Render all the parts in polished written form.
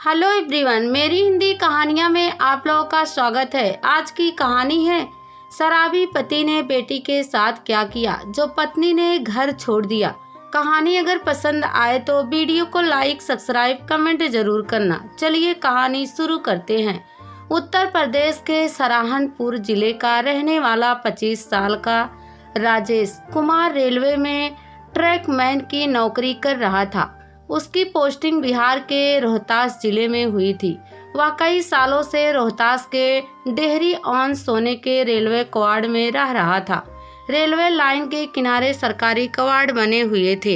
Hello everyone, मेरी हिंदी कहानियाँ में आप लोगों का स्वागत है। आज की कहानी है शराबी पति ने बेटी के साथ क्या किया जो पत्नी ने घर छोड़ दिया। कहानी अगर पसंद आए तो वीडियो को लाइक, सब्सक्राइब, कमेंट जरूर करना। चलिए कहानी शुरू करते हैं। उत्तर प्रदेश के सहारनपुर जिले का रहने वाला 25 साल का राजेश कुमार रेलवे में ट्रैकमैन की नौकरी कर रहा था। उसकी पोस्टिंग बिहार के रोहतास जिले में हुई थी। वह कई सालों से रोहतास के डेहरी ऑन सोने के रेलवे क्वार्टर में रह रहा था। रेलवे लाइन के किनारे सरकारी क्वार्टर बने हुए थे।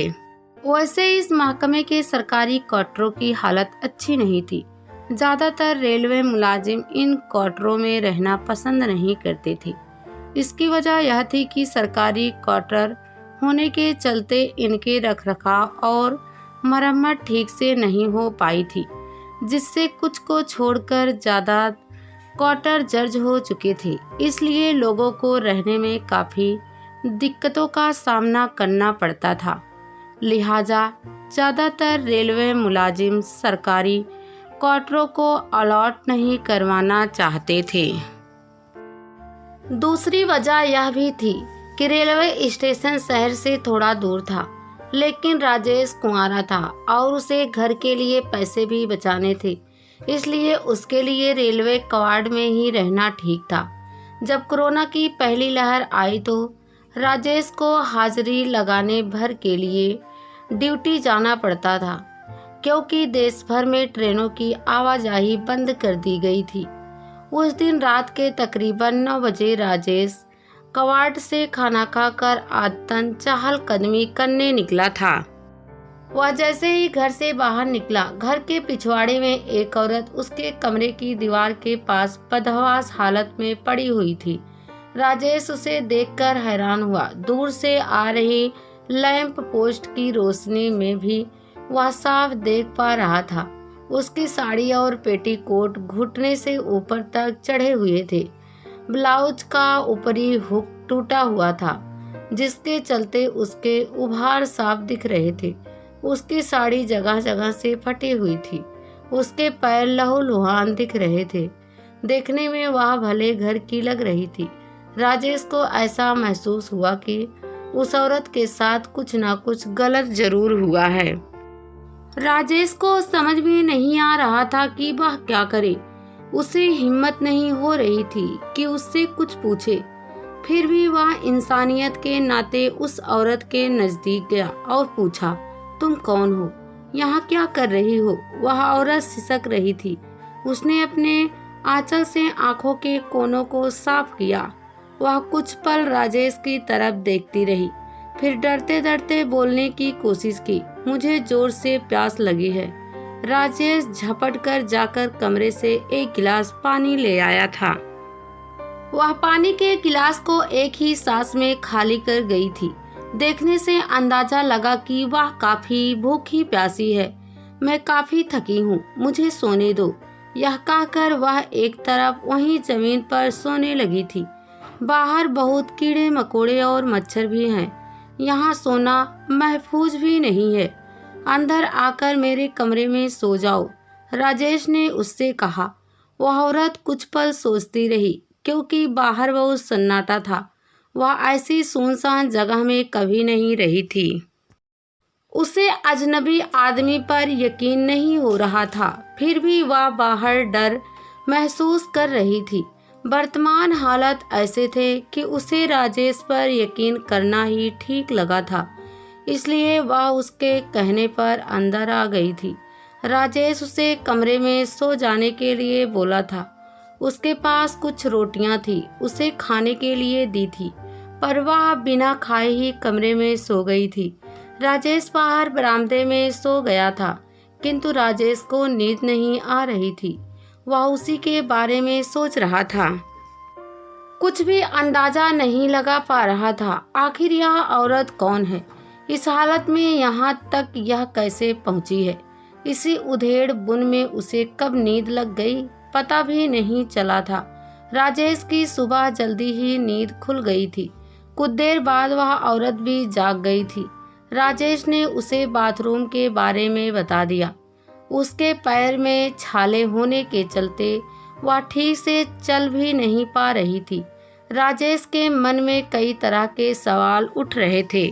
वैसे इस महकमे के सरकारी क्वार्टरों की हालत अच्छी नहीं थी। ज़्यादातर रेलवे मुलाजिम इन क्वार्टरों में रहना पसंद नहीं करते थे। इसकी वजह यह थी कि सरकारी क्वार्टर होने के चलते इनके रखरखाव और मरम्मत ठीक से नहीं हो पाई थी, जिससे कुछ को छोड़कर ज़्यादा क्वार्टर जर्ज हो चुके थे। इसलिए लोगों को रहने में काफ़ी दिक्कतों का सामना करना पड़ता था। लिहाजा ज़्यादातर रेलवे मुलाजिम सरकारी क्वार्टरों को अलॉट नहीं करवाना चाहते थे। दूसरी वजह यह भी थी कि रेलवे स्टेशन शहर से थोड़ा दूर था, लेकिन राजेश कुंवारा था और उसे घर के लिए पैसे भी बचाने थे। इसलिए उसके लिए रेलवे क्वार्टर में ही रहना ठीक था। जब कोरोना की पहली लहर आई तो राजेश को हाजिरी लगाने भर के लिए ड्यूटी जाना पड़ता था, क्योंकि देश भर में ट्रेनों की आवाजाही बंद कर दी गई थी। उस दिन रात के तकरीबन 9 बजे राजेश क्वार्ट से खाना खाकर आदतन चहलकदमी करने निकला था। वह जैसे ही घर से बाहर निकला, घर के पिछवाड़े में एक औरत उसके कमरे की दीवार के पास बदहवास हालत में पड़ी हुई थी। राजेश उसे देखकर हैरान हुआ। दूर से आ रही लैंप पोस्ट की रोशनी में भी वह साफ देख पा रहा था। उसकी साड़ी और पेटीकोट घुटने से ऊपर तक चढ़े हुए थे। ब्लाउज का ऊपरी हुक टूटा हुआ था, जिसके चलते उसके उभार साफ दिख रहे थे। उसकी साड़ी जगह जगह से फटी हुई थी। उसके पैर लहूलुहान दिख रहे थे। देखने में वह भले घर की लग रही थी। राजेश को ऐसा महसूस हुआ कि उस औरत के साथ कुछ ना कुछ गलत जरूर हुआ है। राजेश को समझ में नहीं आ रहा था कि वह क्या करे। उसे हिम्मत नहीं हो रही थी कि उससे कुछ पूछे। फिर भी वह इंसानियत के नाते उस औरत के नजदीक गया और पूछा, तुम कौन हो? यहाँ क्या कर रही हो? वह औरत सिसक रही थी। उसने अपने आंचल से आंखों के कोनों को साफ किया। वह कुछ पल राजेश की तरफ देखती रही, फिर डरते डरते बोलने की कोशिश की, मुझे जोर से प्यास लगी है। राजेश झपट कर जाकर कमरे से एक गिलास पानी ले आया था। वह पानी के गिलास को एक ही सांस में खाली कर गई थी। देखने से अंदाजा लगा कि वह काफी भूखी प्यासी है। मैं काफी थकी हूँ, मुझे सोने दो। यह कहकर वह एक तरफ वहीं जमीन पर सोने लगी थी। बाहर बहुत कीड़े मकोड़े और मच्छर भी हैं। यहाँ सोना महफूज भी नहीं है। अंदर आकर मेरे कमरे में सो जाओ, राजेश ने उससे कहा। वह औरत कुछ पल सोचती रही, क्योंकि बाहर बहुत सन्नाटा था। वह ऐसी सुनसान जगह में कभी नहीं रही थी। उसे अजनबी आदमी पर यकीन नहीं हो रहा था। फिर भी वह बाहर डर महसूस कर रही थी। वर्तमान हालत ऐसे थे कि उसे राजेश पर यकीन करना ही ठीक लगा था। इसलिए वह उसके कहने पर अंदर आ गई थी। राजेश उसे कमरे में सो जाने के लिए बोला था। उसके पास कुछ रोटियां थी, उसे खाने के लिए दी थी, पर वह बिना खाए ही कमरे में सो गई थी। राजेश बाहर बरामदे में सो गया था, किंतु राजेश को नींद नहीं आ रही थी। वह उसी के बारे में सोच रहा था। कुछ भी अंदाजा नहीं लगा पा रहा था। आखिर यह औरत कौन है? इस हालत में यहाँ तक यह कैसे पहुँची है? इसी उधेड़ बुन में उसे कब नींद लग गई पता भी नहीं चला था। राजेश की सुबह जल्दी ही नींद खुल गई थी। कुछ देर बाद वह औरत भी जाग गई थी। राजेश ने उसे बाथरूम के बारे में बता दिया। उसके पैर में छाले होने के चलते वह ठीक से चल भी नहीं पा रही थी। राजेश के मन में कई तरह के सवाल उठ रहे थे।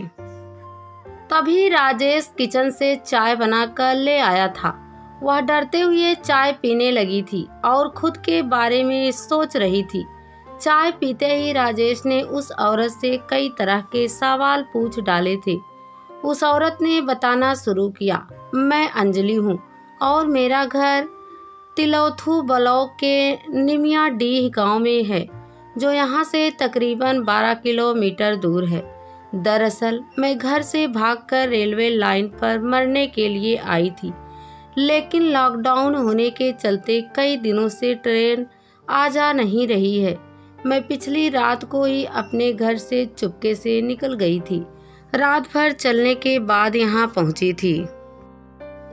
तभी राजेश किचन से चाय बनाकर ले आया था। वह डरते हुए चाय पीने लगी थी और खुद के बारे में सोच रही थी। चाय पीते ही राजेश ने उस औरत से कई तरह के सवाल पूछ डाले थे। उस औरत ने बताना शुरू किया, मैं अंजलि हूँ और मेरा घर तिलौथू ब्लॉक के निमिया डीह गांव में है, जो यहाँ से तकरीबन 12 किलोमीटर दूर है। दरअसल मैं घर से भागकर रेलवे लाइन पर मरने के लिए आई थी, लेकिन लॉकडाउन होने के चलते कई दिनों से ट्रेन आ जा नहीं रही है। मैं पिछली रात को ही अपने घर से चुपके से निकल गई थी। रात भर चलने के बाद यहाँ पहुँची थी।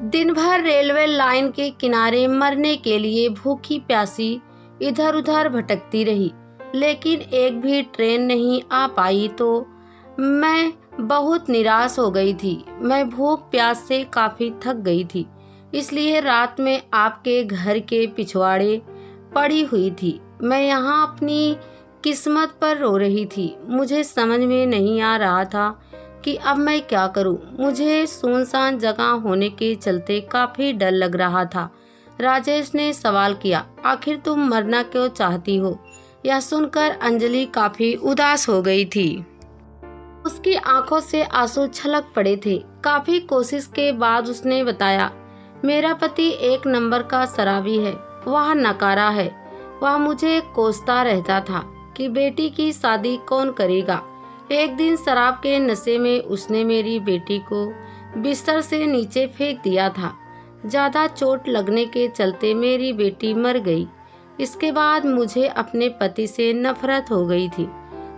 दिन भर रेलवे लाइन के किनारे मरने के लिए भूखी प्यासी इधर उधर भटकती रही, लेकिन एक भी ट्रेन नहीं आ पाई तो मैं बहुत निराश हो गई थी। मैं भूख प्यास से काफ़ी थक गई थी, इसलिए रात में आपके घर के पिछवाड़े पड़ी हुई थी। मैं यहाँ अपनी किस्मत पर रो रही थी। मुझे समझ में नहीं आ रहा था कि अब मैं क्या करूं। मुझे सुनसान जगह होने के चलते काफ़ी डर लग रहा था। राजेश ने सवाल किया, आखिर तुम मरना क्यों चाहती हो? यह सुनकर अंजलि काफ़ी उदास हो गई थी। उसकी आंखों से आंसू छलक पड़े थे। काफ़ी कोशिश के बाद उसने बताया, मेरा पति एक नंबर का शराबी है, वह नकारा है। वह मुझे कोसता रहता था कि बेटी की शादी कौन करेगा। एक दिन शराब के नशे में उसने मेरी बेटी को बिस्तर से नीचे फेंक दिया था। ज़्यादा चोट लगने के चलते मेरी बेटी मर गई। इसके बाद मुझे अपने पति से नफरत हो गई थी,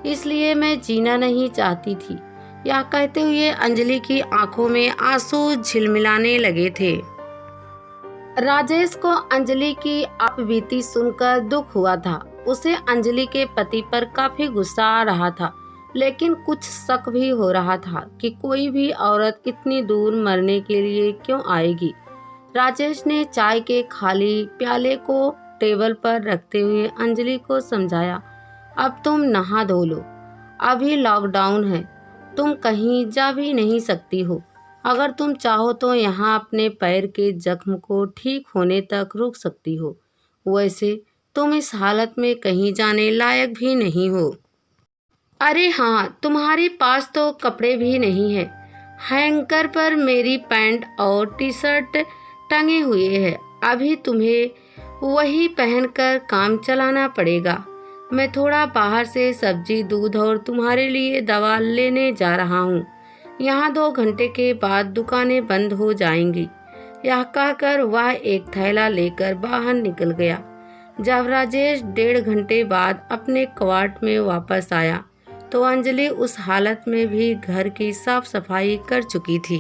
इसलिए मैं जीना नहीं चाहती थी। यह कहते हुए अंजलि की आंखों में आंसू झिलमिलाने लगे थे। राजेश को अंजलि की आपबीती सुनकर दुख हुआ था। उसे अंजलि के पति पर काफ़ी गुस्सा आ रहा था, लेकिन कुछ शक भी हो रहा था कि कोई भी औरत इतनी दूर मरने के लिए क्यों आएगी। राजेश ने चाय के खाली प्याले को टेबल पर रखते हुए अंजलि को समझाया, अब तुम नहा धो लो, अभी लॉकडाउन है, तुम कहीं जा भी नहीं सकती हो। अगर तुम चाहो तो यहाँ अपने पैर के जख्म को ठीक होने तक रुक सकती हो। वैसे तुम इस हालत में कहीं जाने लायक भी नहीं हो। अरे हाँ, तुम्हारे पास तो कपड़े भी नहीं है। हैंगर पर मेरी पैंट और टी शर्ट टंगे हुए हैं। अभी तुम्हें वही पहनकर काम चलाना पड़ेगा। मैं थोड़ा बाहर से सब्जी, दूध और तुम्हारे लिए दवा लेने जा रहा हूँ। यहाँ 2 घंटे के बाद दुकानें बंद हो जाएंगी। यह कहकर वह एक थैला लेकर बाहर निकल गया। जब राजेश 1.5 घंटे बाद अपने क्वार्टर में वापस आया तो अंजलि उस हालत में भी घर की साफ सफाई कर चुकी थी।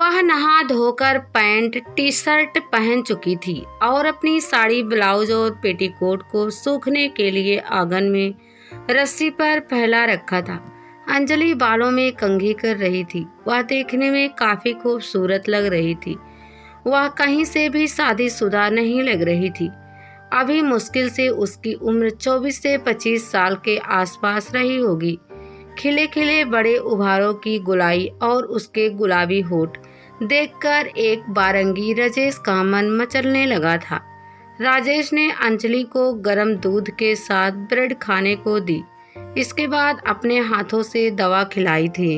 वह नहा धोकर पैंट टी शर्ट पहन चुकी थी और अपनी साड़ी, ब्लाउज और पेटीकोट को सूखने के लिए आंगन में रस्सी पर फैला रखा था। अंजलि बालों में कंघी कर रही थी। वह देखने में काफ़ी खूबसूरत लग रही थी। वह कहीं से भी शादीशुदा नहीं लग रही थी। अभी मुश्किल से उसकी उम्र 24 से 25 साल के आसपास रही होगी। खिले खिले बड़े उभारों की गुलाई और उसके गुलाबी होठ देखकर एक बारंगी राजेश का मन मचलने लगा था। राजेश ने अंजलि को गर्म दूध के साथ ब्रेड खाने को दी। इसके बाद अपने हाथों से दवा खिलाई थी।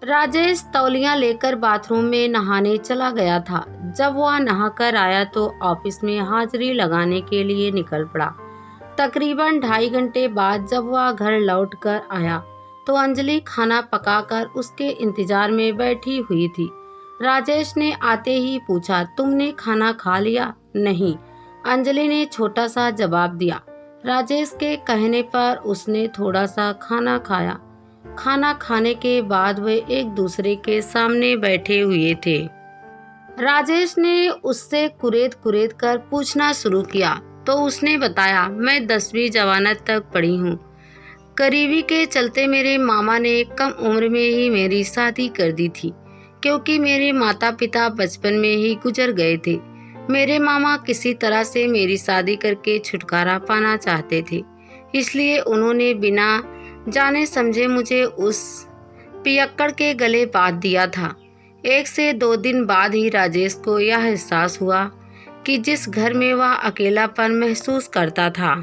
राजेश तौलिया लेकर बाथरूम में नहाने चला गया था। जब वह नहाकर आया तो ऑफिस में हाजिरी लगाने के लिए निकल पड़ा। तकरीबन 2.5 घंटे बाद जब वह घर लौटकर आया तो अंजलि खाना पकाकर उसके इंतजार में बैठी हुई थी। राजेश ने आते ही पूछा, तुमने खाना खा लिया? नहीं, अंजलि ने छोटा सा जवाब दिया। राजेश के कहने पर उसने थोड़ा सा खाना खाया। खाना खाने के बाद वे एक दूसरे के सामने बैठे हुए थे। राजेश ने उससे कुरेद कुरेद कर पूछना शुरू किया तो उसने बताया, मैं 10वीं जमानत तक पढ़ी हूँ। गरीबी के चलते मेरे मामा ने कम उम्र में ही मेरी शादी कर दी थी। क्योंकि मेरे माता पिता बचपन में ही गुजर गए थे। मेरे मामा किसी तरह से मेरी शादी करके छुटकारा पाना चाहते थे, इसलिए उन्होंने बिना जाने समझे मुझे उस पियक्कड़ के गले बांध दिया था। 1 से 2 दिन बाद ही राजेश को यह एहसास हुआ कि जिस घर में वह अकेलापन महसूस करता था,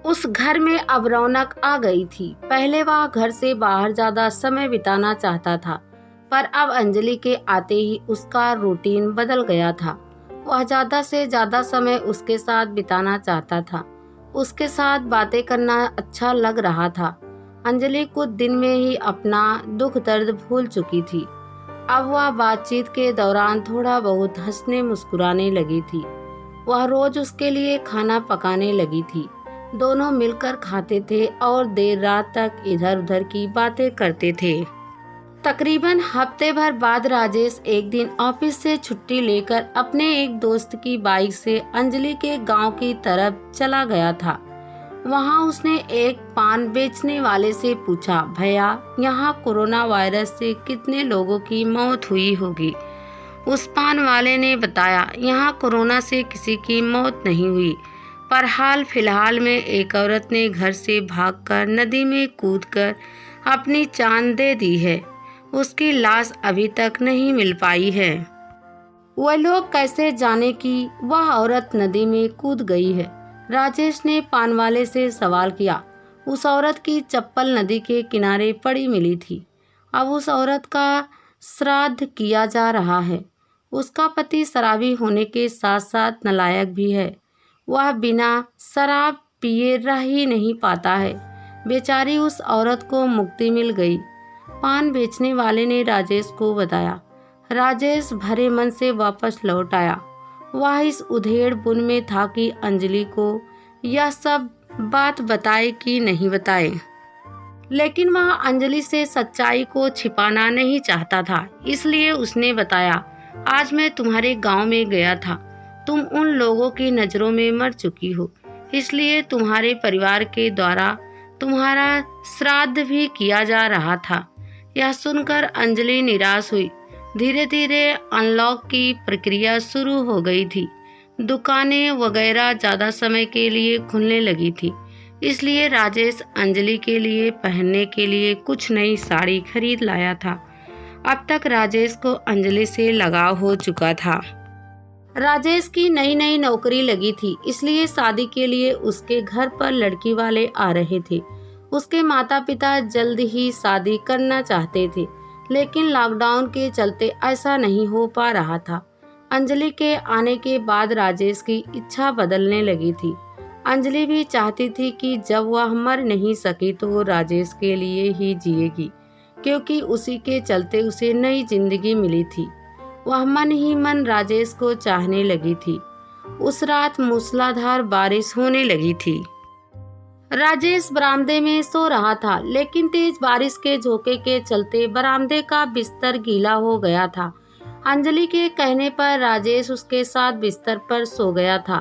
उस घर में अब रौनक आ गई थी। पहले वह घर से बाहर ज्यादा समय बिताना चाहता था, पर अब अंजलि के आते ही उसका रूटीन बदल गया था। वह ज्यादा से ज्यादा समय उसके साथ बिताना चाहता था। उसके साथ बातें करना अच्छा लग रहा था। अंजलि कुछ दिन में ही अपना दुख दर्द भूल चुकी थी। अब वह बातचीत के दौरान थोड़ा बहुत हंसने मुस्कुराने लगी थी। वह रोज उसके लिए खाना पकाने लगी थी। दोनों मिलकर खाते थे और देर रात तक इधर उधर की बातें करते थे। तकरीबन हफ्ते भर बाद राजेश एक दिन ऑफिस से छुट्टी लेकर अपने एक दोस्त की बाइक से अंजलि के गांव की तरफ चला गया था। वहां उसने एक पान बेचने वाले से पूछा, भैया यहाँ कोरोना वायरस से कितने लोगों की मौत हुई होगी? उस पान वाले ने बताया, यहाँ कोरोना से किसी की मौत नहीं हुई, पर हाल फिलहाल में एक औरत ने घर से भागकर नदी में कूदकर अपनी जान दे दी है। उसकी लाश अभी तक नहीं मिल पाई है। वह लोग कैसे जाने कि वह औरत नदी में कूद गई है? राजेश ने पान वाले से सवाल किया। उस औरत की चप्पल नदी के किनारे पड़ी मिली थी। अब उस औरत का श्राद्ध किया जा रहा है। उसका पति शराबी होने के साथ साथ नालायक भी है। वह बिना शराब पिए रह ही नहीं पाता है। बेचारी उस औरत को मुक्ति मिल गई। पान बेचने वाले ने राजेश को बताया। राजेश भरे मन से वापस लौट आया। वह इस उधेड़ बुन में था कि अंजलि को यह सब बात बताए कि नहीं बताए, लेकिन वह अंजलि से सच्चाई को छिपाना नहीं चाहता था। इसलिए उसने बताया, आज मैं तुम्हारे गांव में गया था। तुम उन लोगों की नज़रों में मर चुकी हो, इसलिए तुम्हारे परिवार के द्वारा तुम्हारा श्राद्ध भी किया जा रहा था। यह सुनकर अंजलि निराश हुई। धीरे धीरे अनलॉक की प्रक्रिया शुरू हो गई थी। दुकानें वगैरह ज़्यादा समय के लिए खुलने लगी थी, इसलिए राजेश अंजलि के लिए पहनने के लिए कुछ नई साड़ी खरीद लाया था। अब तक राजेश को अंजलि से लगाव हो चुका था। राजेश की नई नई नौकरी लगी थी, इसलिए शादी के लिए उसके घर पर लड़की वाले आ रहे थे। उसके माता पिता जल्द ही शादी करना चाहते थे, लेकिन लॉकडाउन के चलते ऐसा नहीं हो पा रहा था। अंजलि के आने के बाद राजेश की इच्छा बदलने लगी थी। अंजलि भी चाहती थी कि जब वह मर नहीं सकी तो वो राजेश के लिए ही जिएगी, क्योंकि उसी के चलते उसे नई जिंदगी मिली थी। वह मन ही मन राजेश को चाहने लगी थी। उस रात मूसलाधार बारिश होने लगी थी। राजेश बरामदे में सो रहा था, लेकिन तेज बारिश के झोंके के चलते बरामदे का बिस्तर गीला हो गया था। अंजलि के कहने पर राजेश उसके साथ बिस्तर पर सो गया था।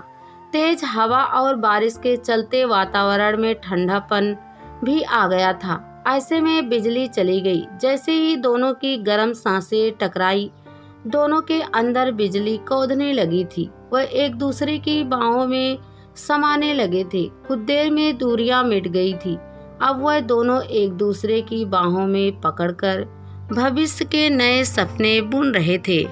तेज हवा और बारिश के चलते वातावरण में ठंडापन भी आ गया था। ऐसे में बिजली चली गई। जैसे ही दोनों की गर्म सांसें टकराई, दोनों के अंदर बिजली कौंधने लगी थी। वह एक दूसरे की बाहों में समाने लगे थे। कुछ देर में दूरियां मिट गई थी। अब वह दोनों एक दूसरे की बाहों में पकड़कर भविष्य के नए सपने बुन रहे थे।